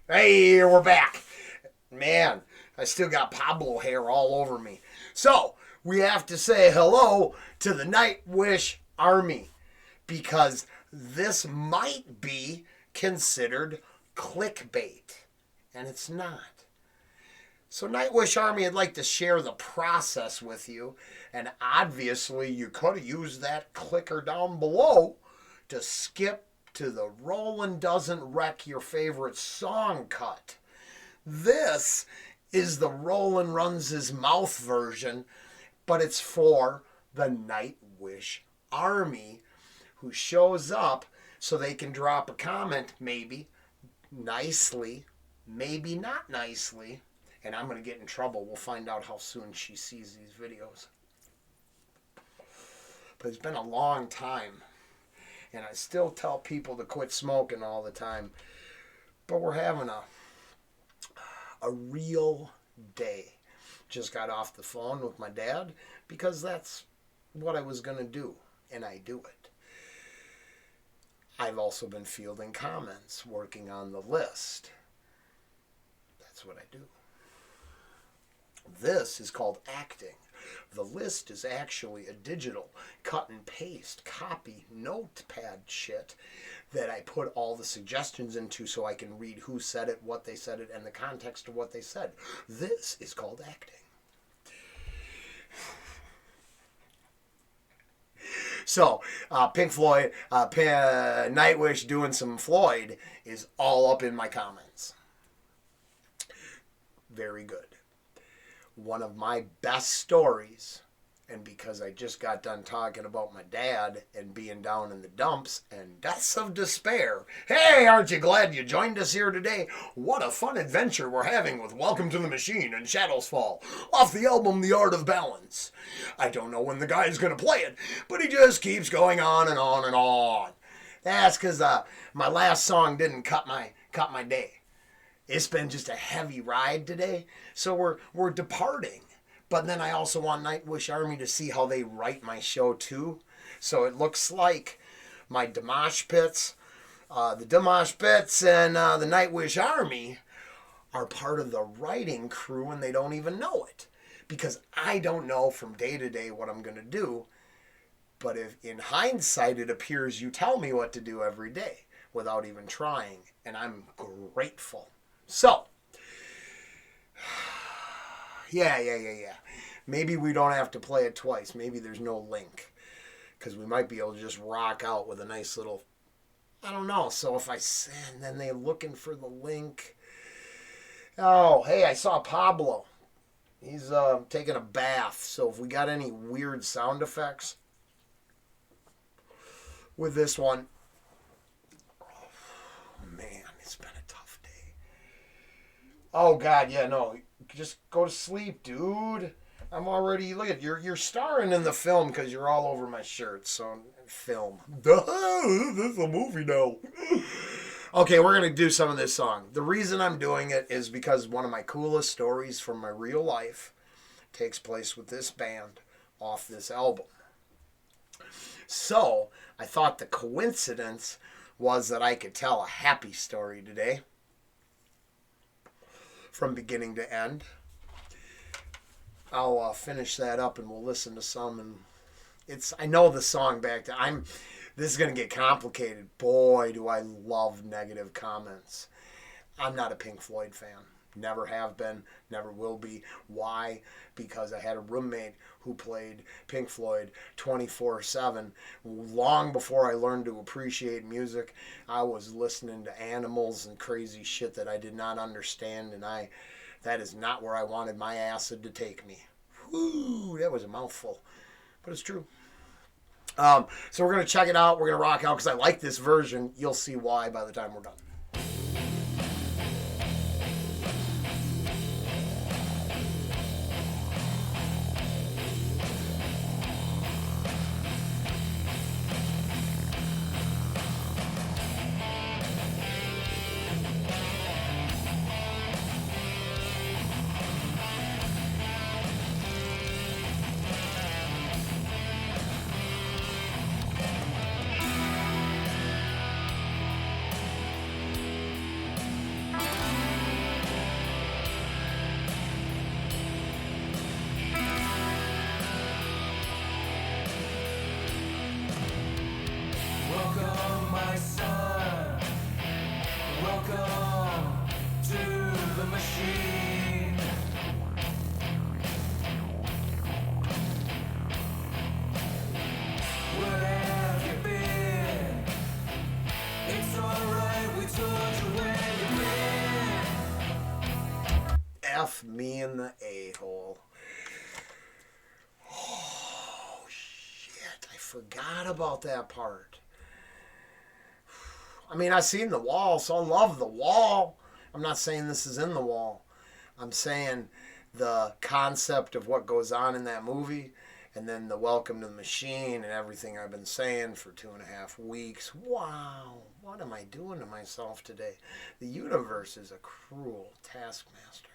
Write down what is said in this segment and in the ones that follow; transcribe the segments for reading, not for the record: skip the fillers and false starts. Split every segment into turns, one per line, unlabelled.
Hey, we're back. Man, I still got Pablo hair all over me. So, we have to say hello to the Nightwish Army because this might be considered clickbait, and it's not. So, Nightwish Army, I'd like to share the process with you, and obviously, you could have used that clicker down below to skip to the Roland Doesn't Wreck Your Favorite Song cut. This is the Roland Runs His Mouth version, but it's for the Nightwish Army who shows up so they can drop a comment, maybe nicely, maybe not nicely, and I'm going to get in trouble. We'll find out how soon she sees these videos. But it's been a long time, and I still tell people to quit smoking all the time, but we're having a real day. Just got off the phone with my dad because that's what I was going to do, and I do it. I've also been fielding comments, working on the list. That's what I do. This is called acting. The list is actually a digital cut and paste copy notepad shit that I put all the suggestions into so I can read who said it, what they said it, and the context of what they said. This is called acting. So, Pink Floyd, Nightwish doing some Floyd is all up in my comments. Very good. One of my best stories, and because I just got done talking about my dad and being down in the dumps and deaths of despair. Hey, aren't you glad you joined us here today? What a fun adventure we're having with Welcome to the Machine and Shadows Fall, off the album The Art of Balance. I don't know when the guy's going to play it, but he just keeps going on and on and on. That's because my last song didn't cut my day. It's been just a heavy ride today, so we're departing. But then I also want Nightwish Army to see how they write my show too. So it looks like my Dimash Pits, the Dimash Pits and the Nightwish Army are part of the writing crew and they don't even know it. Because I don't know from day to day what I'm going to do. But if in hindsight it appears you tell me what to do every day without even trying. And I'm grateful. So, yeah. Maybe we don't have to play it twice. Maybe there's no link. Because we might be able to just rock out with a nice little, I don't know. So if I send, then they're looking for the link. Oh, hey, I saw Pablo. He's taking a bath. So if we got any weird sound effects with this one. Oh, man, it's been a tough day. Oh, God, yeah, no. Just go to sleep, dude. I'm already, look at, you're starring in the film because you're all over my shirt. So, film. This is a movie now. Okay, we're going to do some of this song. The reason I'm doing it is because one of my coolest stories from my real life takes place with this band off this album. So, I thought the coincidence was that I could tell a happy story today from beginning to end. I'll finish that up and we'll listen to some. And I know the song back to this is going to get complicated. Boy, do I love negative comments. I'm not a Pink Floyd fan. Never have been, never will be. Why? Because I had a roommate who played Pink Floyd 24/7. Long before I learned to appreciate music, I was listening to Animals and crazy shit that I did not understand, and that is not where I wanted my acid to take me. Whew, that was a mouthful, but it's true. So we're going to check it out. We're going to rock out because I like this version. You'll see why by the time we're done.
Welcome to the machine. Where have you been? It's alright, we told you where you've been.
F me in the a-hole. Oh, shit. I forgot about that part. I mean, I've seen The Wall, so I love The Wall. I'm not saying this is in The Wall. I'm saying the concept of what goes on in that movie, and then the Welcome to the Machine and everything I've been saying for 2.5 weeks. Wow, what am I doing to myself today? The universe is a cruel taskmaster,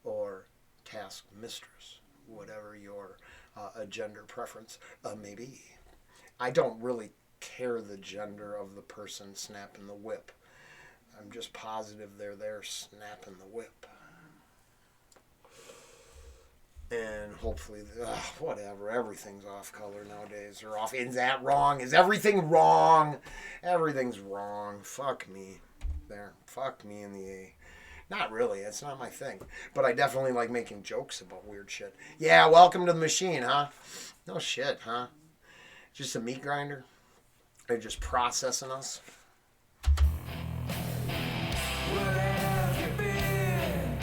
or taskmistress, whatever your gender preference may be. I don't really care the gender of the person snapping the whip. I'm just positive they're there snapping the whip. And hopefully, whatever, everything's off color nowadays. Or off, is that wrong? Is everything wrong? Everything's wrong. Fuck me. There. Fuck me in the A. Not really, it's not my thing. But I definitely like making jokes about weird shit. Yeah, welcome to the machine, huh? No shit, huh? Just a meat grinder? They're just processing us.
Where have you been?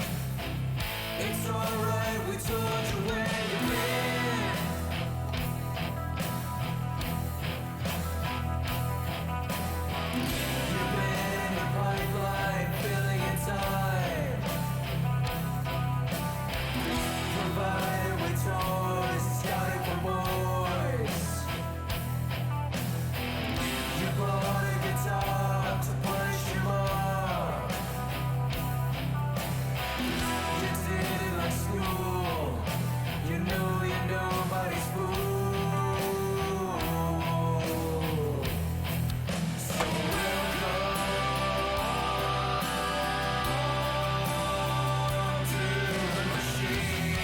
It's alright, we told you where you've been. You've been in the pipeline, filling in time. Provided with toys, scouting for boys. You bought a guitar to punish your mom. You did it like school. You know you're nobody's fool. So welcome to the machine.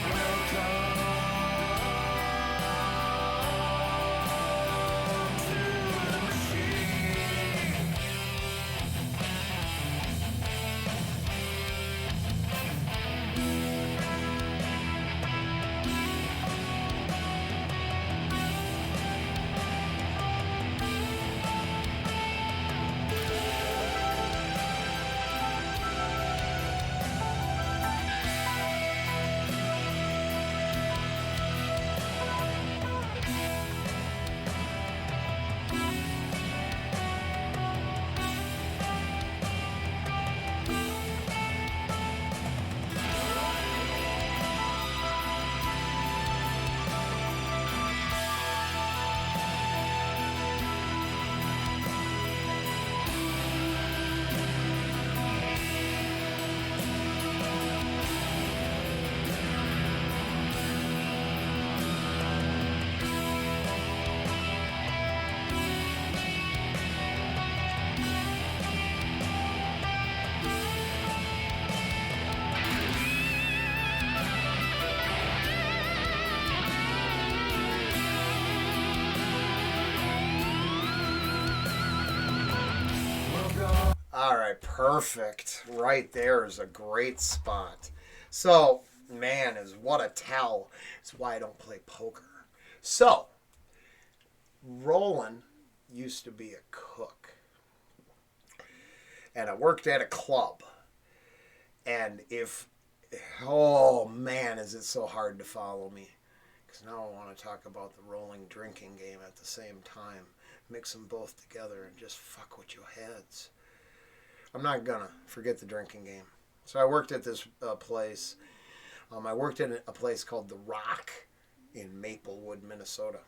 Welcome to the machine.
All right, perfect. Right there is a great spot. So, man, is what a tell. It's why I don't play poker. So, Roland used to be a cook. And I worked at a club. And oh man, is it so hard to follow me. Because now I want to talk about the rolling drinking game at the same time. Mix them both together and just fuck with your heads. I'm not gonna forget the drinking game. So I worked at this place. I worked at a place called The Rock in Maplewood, Minnesota.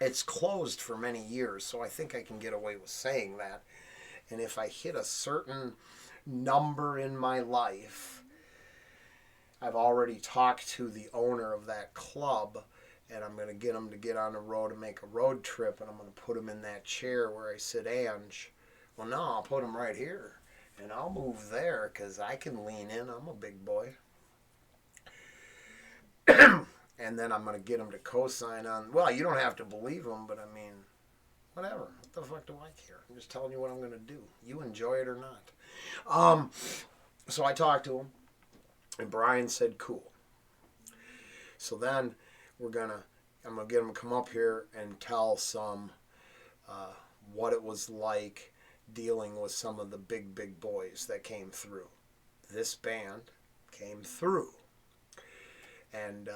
It's closed for many years, so I think I can get away with saying that. And if I hit a certain number in my life, I've already talked to the owner of that club, and I'm going to get him to get on the road and make a road trip, and I'm going to put him in that chair where I sit Ange. Well, no, I'll put him right here, and I'll move there because I can lean in. I'm a big boy. And then I'm going to get him to co-sign on. Well, you don't have to believe him, but I mean, whatever. What the fuck do I care? I'm just telling you what I'm going to do. You enjoy it or not. So I talked to him, and Brian said, cool. So then I'm going to get him to come up here and tell some what it was like dealing with some of the big boys that came through. This band came through. And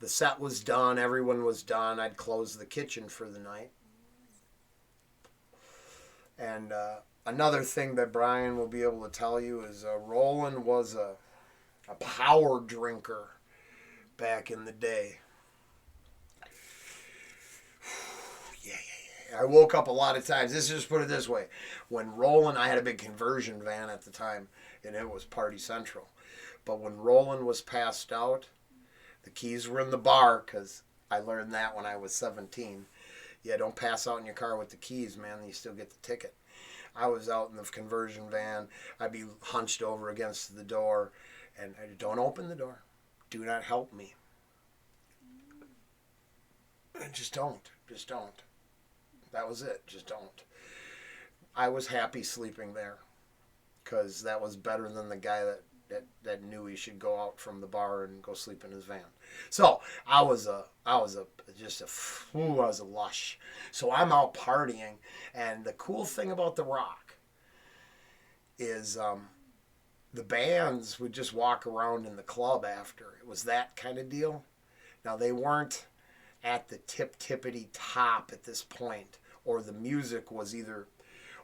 the set was done. Everyone was done. I'd closed the kitchen for the night. And another thing that Brian will be able to tell you is Roland was a power drinker back in the day. Yeah. I woke up a lot of times. Let's just put it this way. When Roland, I had a big conversion van at the time, and it was Party Central. But when Roland was passed out, the keys were in the bar, because I learned that when I was 17. Yeah, don't pass out in your car with the keys, man. You still get the ticket. I was out in the conversion van. I'd be hunched over against the door, and don't open the door. Do not help me. Just don't. Just don't. That was it. Just don't. I was happy sleeping there, because that was better than the guy that knew he should go out from the bar and go sleep in his van. So I was a lush. So I'm out partying, and the cool thing about the Rock is the bands would just walk around in the club after. It was that kind of deal. Now they weren't at the tippity top at this point, or the music was either,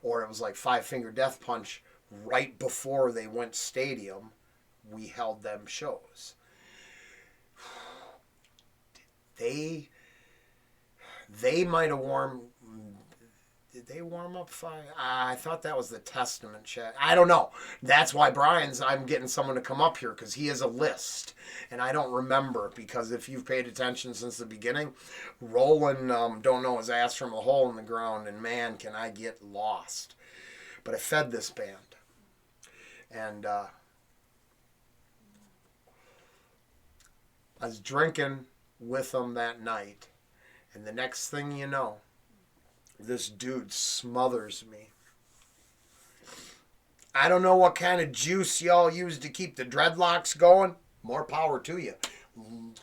or it was like Five Finger Death Punch right before they went stadium. We held them shows. They might have warmed. Did they warm up fire? I thought that was the Testament chat. I don't know. That's why I'm getting someone to come up here, because he has a list. And I don't remember, because if you've paid attention since the beginning, Roland don't know his ass from a hole in the ground, and man, can I get lost. But I fed this band. And I was drinking with them that night. And the next thing you know, this dude smothers me. I don't know what kind of juice y'all use to keep the dreadlocks going. More power to you.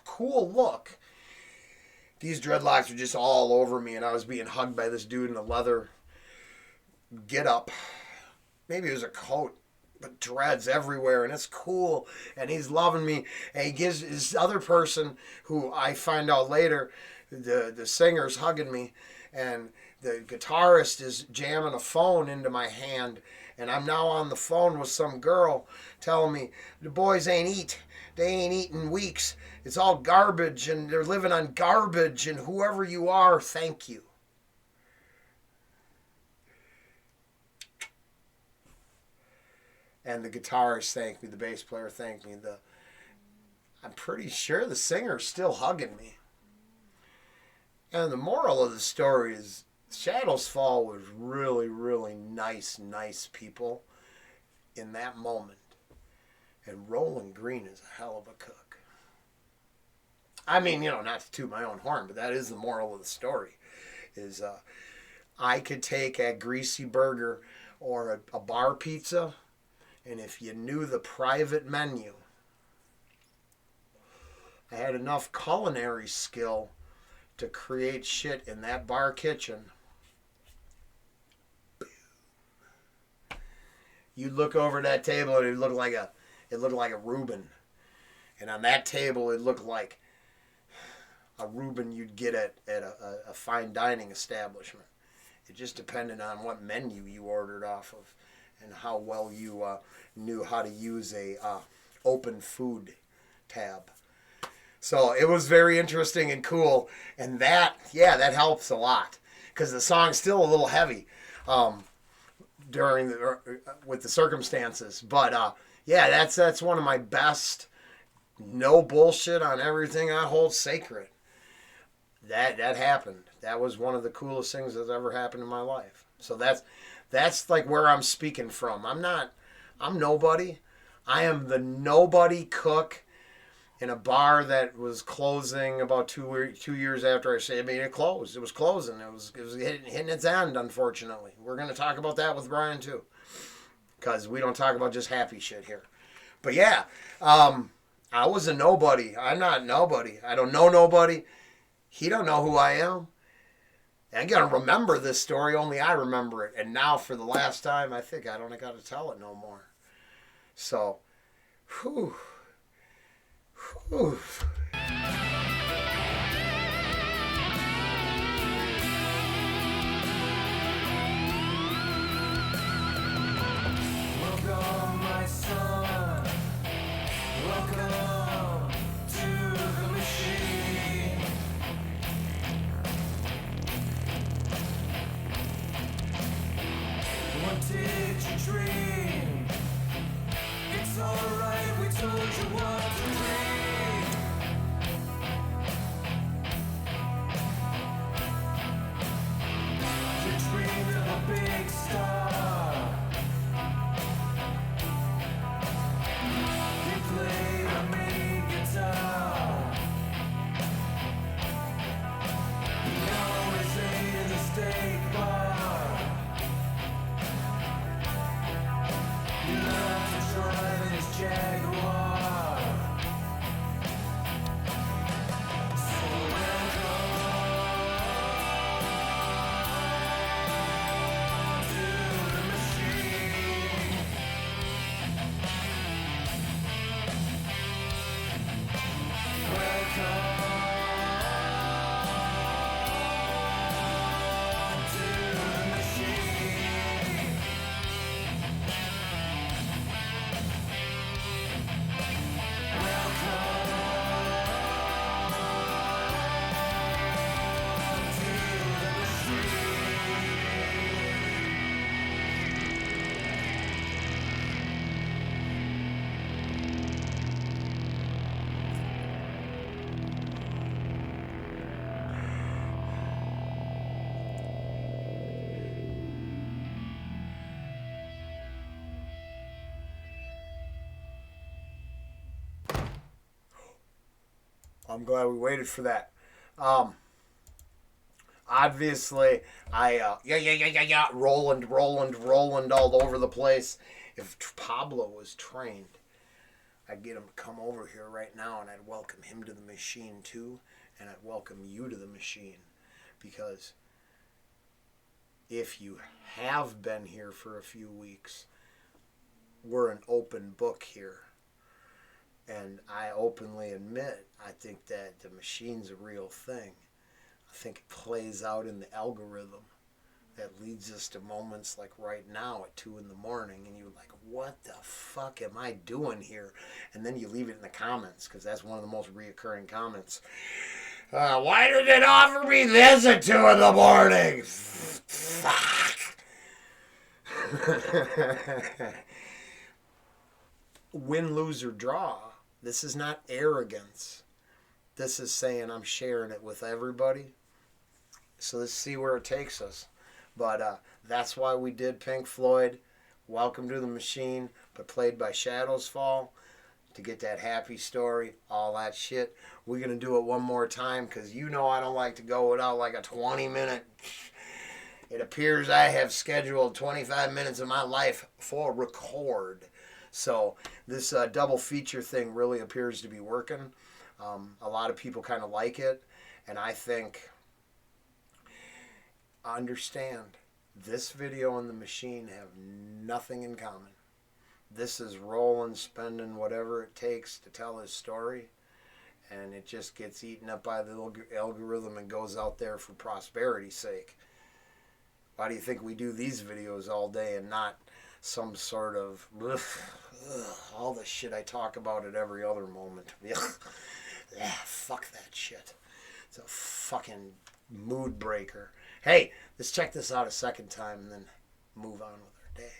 Cool look. These dreadlocks were just all over me, and I was being hugged by this dude in a leather get-up. Maybe it was a coat, but dreads everywhere, and it's cool, and he's loving me. And he gives this other person, who I find out later, the singer's hugging me, and the guitarist is jamming a phone into my hand, and I'm now on the phone with some girl telling me the boys ain't eat. They ain't eaten weeks. It's all garbage, and they're living on garbage, and whoever you are, thank you. And the guitarist thanked me, the bass player thanked me. I'm pretty sure the singer's still hugging me. And the moral of the story is Shadows Fall was really, really nice people in that moment. And Roland Green is a hell of a cook. I mean, not to toot my own horn, but that is the moral of the story. Is I could take a greasy burger or a bar pizza, and if you knew the private menu, I had enough culinary skill to create shit in that bar kitchen. You'd look over that table and it looked like a Reuben. And on that table it looked like a Reuben you'd get at a fine dining establishment. It just depended on what menu you ordered off of and how well you knew how to use a open food tab. So it was very interesting and cool, and that helps a lot, because the song's still a little heavy with the circumstances. But that's one of my best, no bullshit on everything I hold sacred. That happened. That was one of the coolest things that's ever happened in my life. So that's like where I'm speaking from. I'm nobody. I am the nobody cook in a bar that was closing about 2 years after I said. I mean, it closed. It was closing. It was hitting its end. Unfortunately, we're going to talk about that with Brian too, because we don't talk about just happy shit here. But yeah, I was a nobody. I'm not nobody. I don't know nobody. He don't know who I am. And I gotta remember this story. Only I remember it. And now, for the last time, I think I don't got to tell it no more. So, whew. Whew.
Welcome, my son. Welcome to the machine. What did you dream? It's alright, we told you what to read. You dreamed of a big star. You played a main guitar. You always ate in the steak bar. You learned to drive in his Jaguar. So welcome to the machine. Welcome to the machine. Welcome to the
I'm glad we waited for that. Obviously, I Roland all over the place. If Pablo was trained, I'd get him to come over here right now, and I'd welcome him to the machine too, and I'd welcome you to the machine, because if you have been here for a few weeks, we're an open book here. And I openly admit, I think that the machine's a real thing. I think it plays out in the algorithm that leads us to moments like right now at 2 in the morning, and you're like, what the fuck am I doing here? And then you leave it in the comments, because that's one of the most reoccurring comments. Why did it offer me this at 2 in the morning? Fuck. Win, lose, or draw. This is not arrogance. This is saying I'm sharing it with everybody. So let's see where it takes us. But that's why we did Pink Floyd, Welcome to the Machine, but played by Shadows Fall, to get that happy story, all that shit. We're going to do it one more time, because you know I don't like to go without like a 20-minute. It appears I have scheduled 25 minutes of my life for record. So this double feature thing really appears to be working. A lot of people kind of like it. And I think, understand, this video and the machine have nothing in common. This is Roland spending whatever it takes to tell his story. And it just gets eaten up by the algorithm and goes out there for prosperity's sake. Why do you think we do these videos all day and not some sort of all the shit I talk about at every other moment? Fuck that shit. It's a fucking mood breaker. Hey, let's check this out a second time and then move on with our day.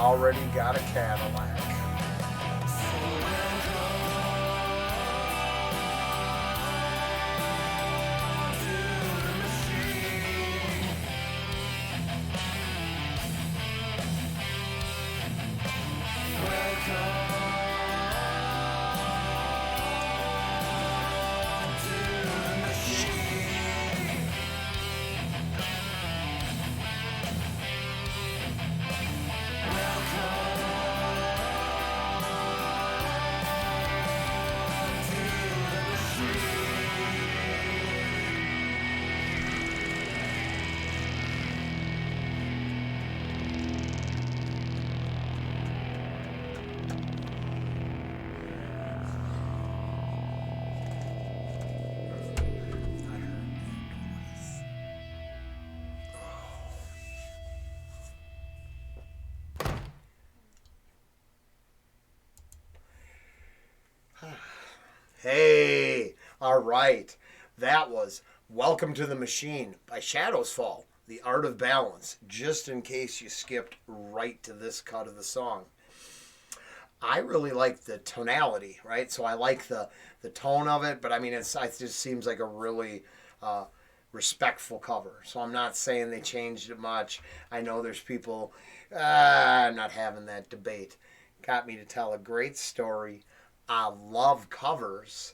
already got a Cadillac. Hey, all right. That was Welcome to the Machine by Shadows Fall, The Art of Balance, just in case you skipped right to this cut of the song. I really like the tonality, right? So I like the tone of it, but I mean, it just seems like a really respectful cover. So I'm not saying they changed it much. I know there's people, I'm not having that debate. Got me to tell a great story. I love covers.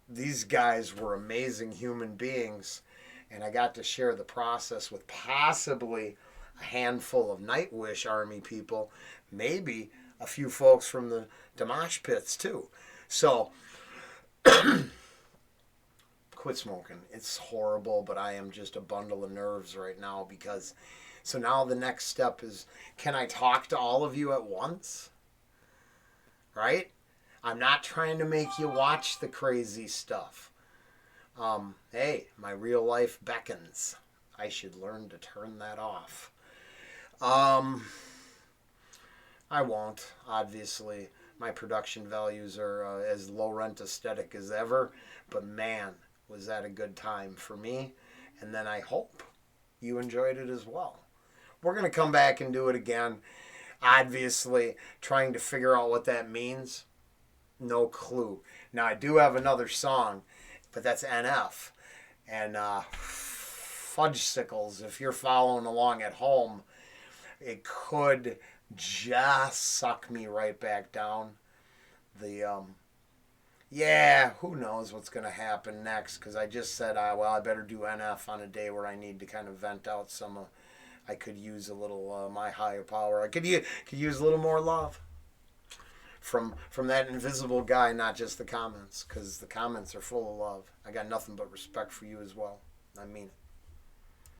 These guys were amazing human beings, and I got to share the process with possibly a handful of Nightwish Army people, maybe a few folks from the Dimash Pits too. So, quit smoking. It's horrible, but I am just a bundle of nerves right now because, so now the next step is, can I talk to all of you at once? Right? I'm not trying to make you watch the crazy stuff. Hey, my real life beckons. I should learn to turn that off. I won't, obviously. My production values are as low rent aesthetic as ever. But man, was that a good time for me. And then I hope you enjoyed it as well. We're going to come back and do it again. Obviously, trying to figure out what that means. No clue. Now, I do have another song, but that's NF. And Fudgesicles, if you're following along at home, it could just suck me right back down. Yeah, who knows what's going to happen next, because I just said, well, I better do NF on a day where I need to kind of vent out some, I could use a little, my higher power. I could use a little more love. From that invisible guy, not just the comments, because the comments are full of love. I got nothing but respect for you as well. I mean it.